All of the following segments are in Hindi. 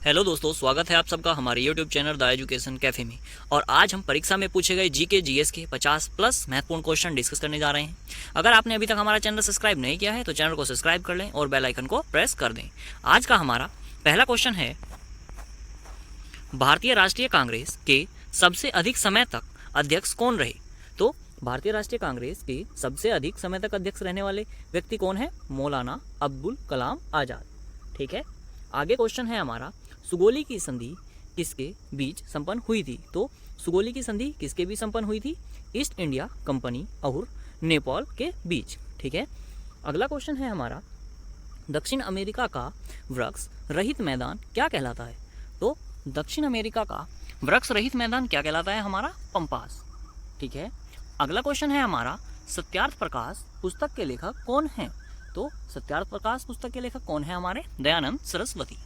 हेलो दोस्तों, स्वागत है आप सबका हमारे YouTube channel the education cafe में। और आज हम परीक्षा में पूछे गए जीके जीएस के 50 प्लस महत्वपूर्ण क्वेश्चन डिस्कस करने जा रहे हैं। अगर आपने अभी तक हमारा चैनल सब्सक्राइब नहीं किया है तो चैनल को सब्सक्राइब कर लें और बेल आइकन को प्रेस कर दें। आज का हमारा पहला क्वेश्चन है, भारतीय राष्ट्रीय कांग्रेस के सबसे अधिक समय तक अध्यक्ष कौन रहे? तो भारतीय राष्ट्रीय कांग्रेस के सबसे अधिक समय तक अध्यक्ष रहने वाले व्यक्ति कौन है? मौलाना अब्दुल कलाम आजाद। ठीक है, आगे क्वेश्चन है हमारा, सुगोली की संधि किसके बीच संपन्न हुई थी? तो सुगोली की संधि किसके बीच संपन्न हुई थी? ईस्ट इंडिया कंपनी और नेपाल के बीच। ठीक है, अगला क्वेश्चन है हमारा, दक्षिण अमेरिका का वृक्ष रहित मैदान क्या कहलाता है? तो दक्षिण अमेरिका का वृक्ष रहित मैदान क्या कहलाता है? हमारा पंपास। ठीक है, अगला क्वेश्चन है हमारा, सत्यार्थ प्रकाश पुस्तक के लेखक कौन हैं? तो सत्यार्थ प्रकाश पुस्तक के लेखक कौन है? हमारे दयानंद सरस्वती।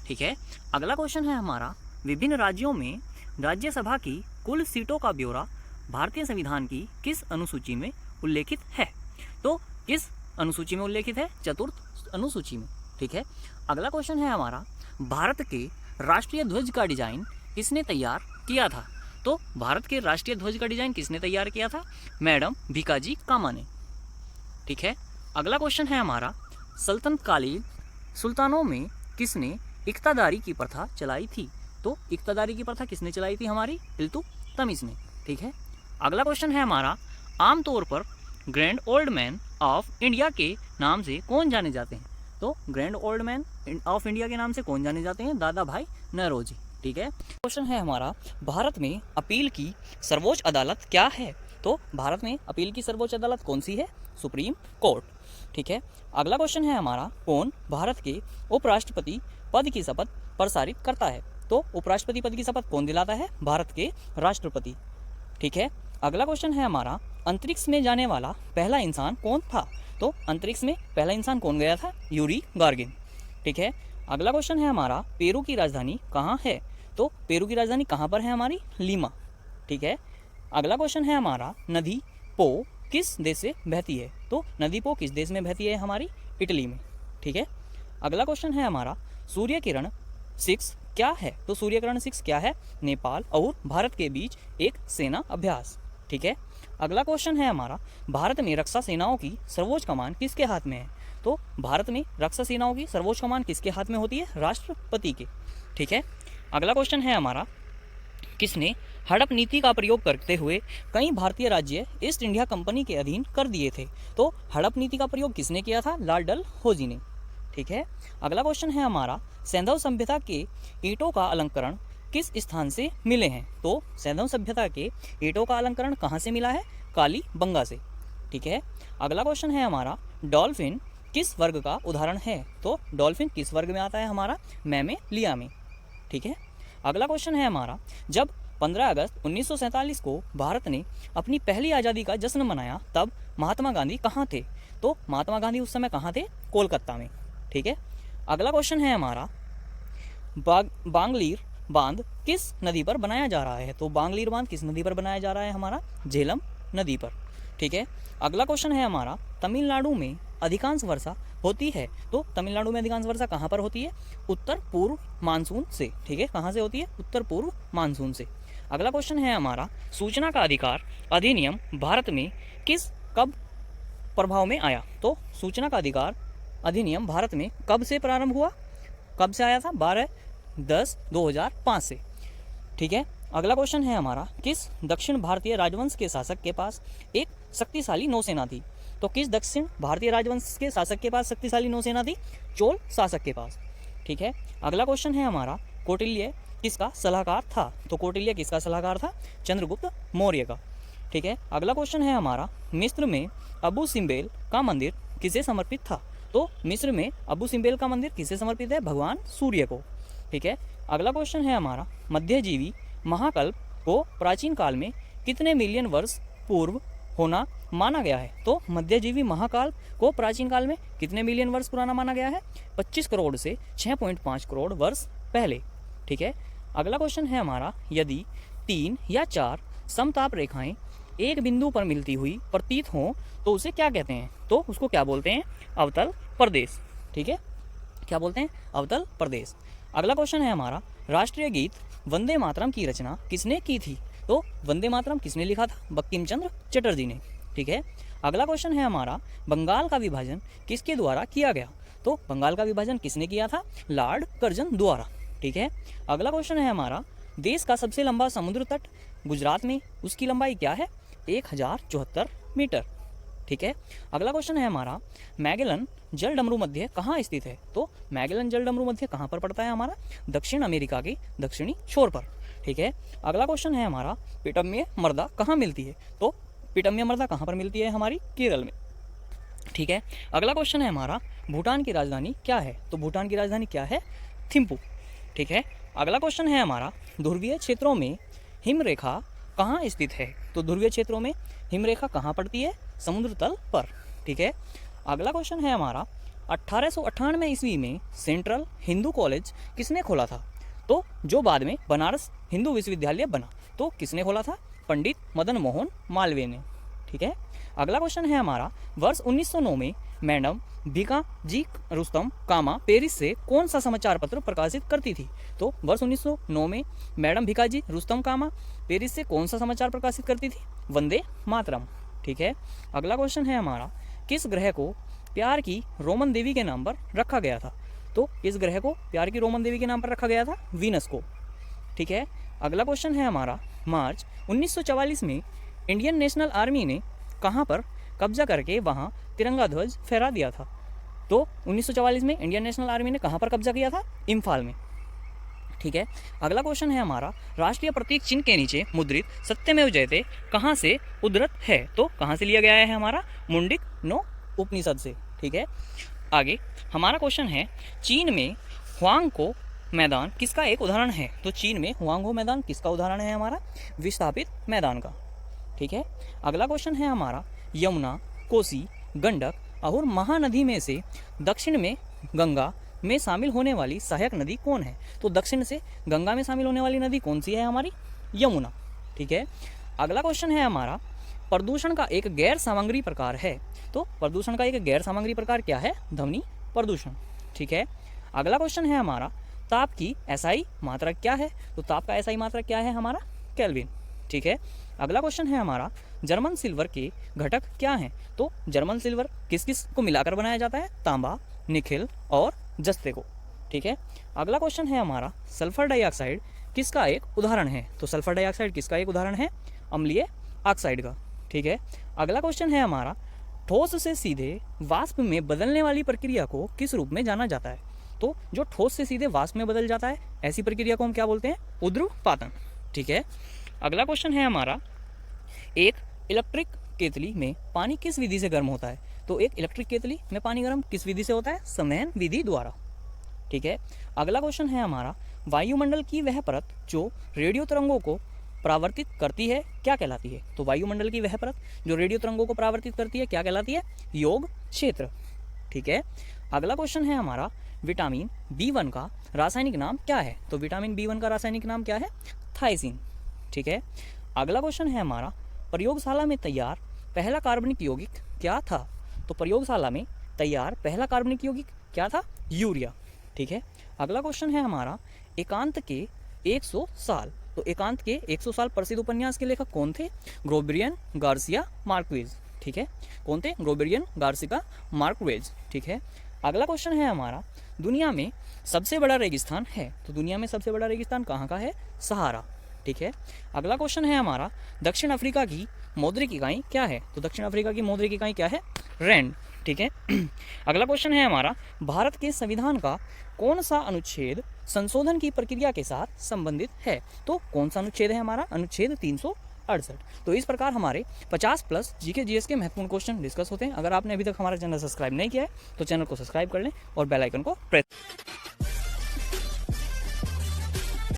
ठीक है, अगला क्वेश्चन है हमारा, विभिन्न राज्यों में राज्यसभा की कुल सीटों का ब्यौरा भारतीय संविधान की किस अनुसूची में उल्लेखित है? तो किस अनुसूची में उल्लेखित है? चतुर्थ अनुसूची में। ठीक है, अगला क्वेश्चन है हमारा, भारत के राष्ट्रीय ध्वज का डिजाइन किसने तैयार किया था? तो भारत के राष्ट्रीय ध्वज का डिजाइन किसने तैयार किया था? मैडम भीकाजी कामा ने। ठीक है, अगला क्वेश्चन है हमारा, सल्तनत कालीन सुल्तानों में किसने इक्तादारी की प्रथा चलाई थी? तो इक्तादारी की प्रथा किसने चलाई थी? हमारी इल्तुतमिश ने। ठीक है, अगला क्वेश्चन है हमारा, आमतौर पर grand old man of India के नाम से कौन जाने जाते हैं? तो grand old man of India के नाम से कौन जाने जाते हैं? दादा भाई नौरोजी। ठीक है, क्वेश्चन है हमारा, भारत में अपील की सर्वोच्च अदालत क्या है? तो भारत में अपील की सर्वोच्च अदालत कौन सी है? Supreme court. ठीक है, अगला क्वेश्चन है हमारा, कौन भारत के उपराष्ट्रपति पद की शपथ प्रसारित करता है? तो उपराष्ट्रपति पद की शपथ कौन दिलाता है? भारत के राष्ट्रपति। ठीक है, अगला क्वेश्चन है हमारा, अंतरिक्ष में जाने वाला पहला इंसान कौन था? तो अंतरिक्ष में पहला इंसान कौन गया था? Yuri Gagarin. ठीक है, अगला क्वेश्चन है हमारा, पेरू की राजधानी कहाँ है? तो पेरू की राजधानी कहाँ पर है? हमारी लीमा। ठीक है, अगला क्वेश्चन है हमारा, नदी पो किस देश से बहती है? तो नदी पो किस देश में बहती है? हमारी इटली में। ठीक है, अगला क्वेश्चन है हमारा, सूर्य किरण 6 क्या है? तो सूर्य किरण 6 क्या है? नेपाल और भारत के बीच एक सेना अभ्यास। ठीक है, अगला क्वेश्चन है हमारा, भारत में रक्षा सेनाओं की सर्वोच्च कमान किसके हाथ में है? तो भारत में रक्षा सेनाओं की सर्वोच्च कमान किसके हाथ में होती है? राष्ट्रपति के। ठीक है, अगला क्वेश्चन है हमारा, किसने हड़प नीति का प्रयोग करते हुए कई भारतीय राज्य ईस्ट इंडिया कंपनी के अधीन कर दिए थे? तो हड़प नीति का प्रयोग किसने किया था? लॉर्ड डलहौजी ने। ठीक है, अगला क्वेश्चन है हमारा, सैंधव सभ्यता के ईंटों का अलंकरण किस स्थान से मिले हैं? तो सैंधव सभ्यता के ईंटों का अलंकरण कहाँ से मिला है? कालीबंगा से। ठीक है, अगला क्वेश्चन है हमारा, डॉल्फिन किस वर्ग का उदाहरण है? तो डॉल्फिन किस वर्ग में आता है? हमारा मैमेलिया में। ठीक है, अगला क्वेश्चन है हमारा, जब 15 अगस्त 1947 को भारत ने अपनी पहली आज़ादी का जश्न मनाया तब महात्मा गांधी कहाँ थे? तो महात्मा गांधी उस समय कहाँ थे? कोलकाता में। ठीक है, अगला क्वेश्चन है हमारा, बांगलीर बांध किस नदी पर बनाया जा रहा है? तो बांगलीर बांध किस नदी पर बनाया जा रहा है? हमारा झेलम नदी पर। ठीक है, अगला क्वेश्चन है हमारा, तमिलनाडु में अधिकांश वर्षा होती है? तो तमिलनाडु में अधिकांश वर्षा कहाँ पर होती है? उत्तर पूर्व मानसून से। ठीक है, कहाँ से होती है? उत्तर पूर्व मानसून से। अगला क्वेश्चन है हमारा, सूचना का अधिकार अधिनियम भारत में कब प्रभाव में आया? तो सूचना का अधिकार अधिनियम भारत में कब से प्रारंभ हुआ? कब से आया था? 12/10/2005 से। ठीक है, अगला क्वेश्चन है हमारा, किस दक्षिण भारतीय राजवंश के शासक के पास एक शक्तिशाली नौसेना थी? तो किस दक्षिण भारतीय राजवंश के शासक के पास शक्तिशाली नौसेना थी? चोल शासक के पास। ठीक है, अगला क्वेश्चन है हमारा, कौटिल्य किसका सलाहकार था? तो कौटिल्य किसका सलाहकार था? चंद्रगुप्त मौर्य का। ठीक है, अगला क्वेश्चन है हमारा, मिस्र में अबू सिम्बेल का मंदिर किसे समर्पित था? तो मिस्र में अबू सिम्बेल का मंदिर किसे समर्पित है? भगवान सूर्य को। ठीक है, अगला क्वेश्चन है हमारा, मध्यजीवी महाकल्प को प्राचीन काल में कितने मिलियन वर्ष पूर्व होना माना गया है? तो मध्यजीवी महाकाल को प्राचीन काल में कितने मिलियन वर्ष पुराना माना गया है? 25 करोड़ से 6.5 करोड़ वर्ष पहले। ठीक है, अगला क्वेश्चन है हमारा, यदि 3 या 4 समताप रेखाएं एक बिंदु पर मिलती हुई प्रतीत हों तो उसे क्या कहते हैं? तो उसको क्या बोलते हैं? अवतल प्रदेश। ठीक है, क्या बोलते हैं? अवतल प्रदेश। अगला क्वेश्चन है हमारा, राष्ट्रीय गीत वंदे मातरम की रचना किसने की थी? तो वंदे मातरम किसने लिखा था? बंकिम चंद्र चटर्जी ने। ठीक है। अगला क्वेश्चन है हमारा, बंगाल का विभाजन किसके द्वारा किया गया? तो बंगाल का विभाजन किसने किया था? लॉर्ड कर्जन द्वारा। ठीक है। अगला क्वेश्चन है हमारा, देश का सबसे लंबा समुद्र तट गुजरात में, उसकी लंबाई क्या है? 1074 मीटर। ठीक है। अगला क्वेश्चन है हमारा, मैगेलन जल डमरू मध्य कहाँ स्थित है? तो मैगेलन जल डमरू मध्य कहाँ पर पड़ता है हमारा? दक्षिण अमेरिका के दक्षिणी छोर पर। ठीक है। अगला क्वेश्चन है हमारा, पिटम्य मृदा कहाँ मिलती है? तो पिटम्य मृदा कहाँ पर मिलती है? हमारी केरल में। ठीक है। अगला क्वेश्चन है हमारा, भूटान की राजधानी क्या है? तो भूटान की राजधानी क्या है? थिम्पू। ठीक है। अगला क्वेश्चन है हमारा, ध्रुवीय क्षेत्रों में हिमरेखा कहाँ स्थित है? तो ध्रुवीय क्षेत्रों में हिमरेखा कहाँ पड़ती है? समुद्र तल पर। ठीक है। अगला क्वेश्चन है हमारा, 1898 ईस्वी में सेंट्रल हिंदू कॉलेज किसने खोला था? तो जो बाद में बनारस हिंदू विश्वविद्यालय बना, तो किसने खोला था? पंडित मदन मोहन मालवीय ने। ठीक है। अगला क्वेश्चन है हमारा, वर्ष 1909 में मैडम भीकाजी रुस्तम कामा पेरिस से कौन सा समाचार पत्र प्रकाशित करती थी? तो वर्ष 1909 में मैडम भीकाजी रुस्तम कामा पेरिस से कौन सा समाचार प्रकाशित करती थी? वंदे मातरम। ठीक है। अगला क्वेश्चन है हमारा, किस ग्रह को प्यार की रोमन देवी के नाम पर रखा गया था? तो इस ग्रह को प्यार की रोमन देवी के नाम पर रखा गया था? वीनस को। ठीक है। अगला क्वेश्चन है हमारा, मार्च 1944 में इंडियन नेशनल आर्मी ने कहाँ पर कब्जा करके वहाँ तिरंगा ध्वज फहरा दिया था? तो 1944 में इंडियन नेशनल आर्मी ने कहाँ पर कब्जा किया था? इम्फाल में। ठीक है। अगला क्वेश्चन है हमारा, राष्ट्रीय प्रतीक चिन्ह के नीचे मुद्रित सत्यमेव जयते कहाँ से उद्धृत है? तो कहाँ से लिया गया है हमारा? मुंडिक नो उपनिषद से। ठीक है। आगे हमारा क्वेश्चन है, चीन में हुआंगको मैदान किसका एक उदाहरण है? तो चीन में हुआंगहो मैदान किसका उदाहरण है? हमारा विस्थापित मैदान का। ठीक है। अगला क्वेश्चन है हमारा, यमुना, कोसी, गंडक और महानदी में से दक्षिण में गंगा में शामिल होने वाली सहायक नदी कौन है? तो दक्षिण से गंगा में शामिल होने वाली नदी कौन सी है? हमारी यमुना। ठीक है। अगला क्वेश्चन है हमारा, प्रदूषण का एक गैर सामग्री प्रकार है। तो प्रदूषण का एक गैर सामग्री प्रकार क्या है? ध्वनि प्रदूषण। ठीक है। अगला क्वेश्चन है हमारा, ताप की एसआई मात्रा क्या है? तो ताप का एसआई मात्रा क्या है? हमारा केल्विन। ठीक है। अगला क्वेश्चन है हमारा, जर्मन सिल्वर के घटक क्या हैं? तो जर्मन सिल्वर किस किस को मिलाकर बनाया जाता है? तांबा, निखिल और जस्ते को। ठीक है। अगला क्वेश्चन है हमारा, सल्फर डाइऑक्साइड किसका एक उदाहरण है? तो सल्फर डाइऑक्साइड किसका एक उदाहरण है? अम्लीय ऑक्साइड का। ठीक है। अगला क्वेश्चन है हमारा, ठोस से सीधे वाष्प में बदलने वाली प्रक्रिया को किस रूप में जाना जाता है? तो जो ठोस से सीधे वाष्प में बदल जाता है, ऐसी प्रक्रिया को हम क्या बोलते हैं? ऊर्ध्वपातन। ठीक है। अगला क्वेश्चन है हमारा, एक इलेक्ट्रिक केतली में पानी किस विधि से गर्म होता है? तो एक इलेक्ट्रिक केतली में पानी गर्म किस विधि से होता है? संवहन विधि द्वारा। ठीक है। अगला क्वेश्चन है हमारा, वायुमंडल की वह परत जो रेडियो तरंगों को परावर्तित करती है क्या कहलाती है? तो वायुमंडल की वह परत जो रेडियो तरंगों को परावर्तित करती है क्या कहलाती है? योग क्षेत्र। ठीक है। अगला क्वेश्चन है हमारा, विटामिन B1 का रासायनिक नाम क्या है? तो विटामिन B1 का रासायनिक नाम क्या है? थायसिन। ठीक है। अगला क्वेश्चन है हमारा, प्रयोगशाला में तैयार पहला कार्बनिक यौगिक क्या था? तो प्रयोगशाला में तैयार पहला कार्बनिक यौगिक क्या था? यूरिया। ठीक है। अगला क्वेश्चन है हमारा, एकांत के 100 साल। तो एकांत के 100 साल प्रसिद्ध उपन्यास के लेखक कौन थे? ग्रोबरियन गार्सिया मार्क्वेज। ठीक है। कौन थे? ग्रोबरियन गार्सिया मार्क्वेज। ठीक है। अगला क्वेश्चन है हमारा, दुनिया में सबसे बड़ा रेगिस्तान है। तो दुनिया में सबसे बड़ा रेगिस्तान कहाँ का है? सहारा। ठीक है। अगला क्वेश्चन है हमारा, दक्षिण अफ्रीका की मौद्रिक इकाई क्या है? तो दक्षिण अफ्रीका की मौद्रिक इकाई क्या है? रैंड। ठीक है। अगला क्वेश्न है हमारा, भारत के संविधान का कौन सा अनुच्छेद संशोधन की प्रक्रिया के साथ संबंधित है? तो कौन सा अनुच्छेद है हमारा? अनुच्छेद 368। तो इस प्रकार हमारे 50+ जीके जीएस के महत्वपूर्ण क्वेश्चन डिस्कस होते हैं। अगर आपने अभी तक हमारा चैनल सब्सक्राइब नहीं किया है तो चैनल को सब्सक्राइब कर लें और बेल आइकन को प्रेस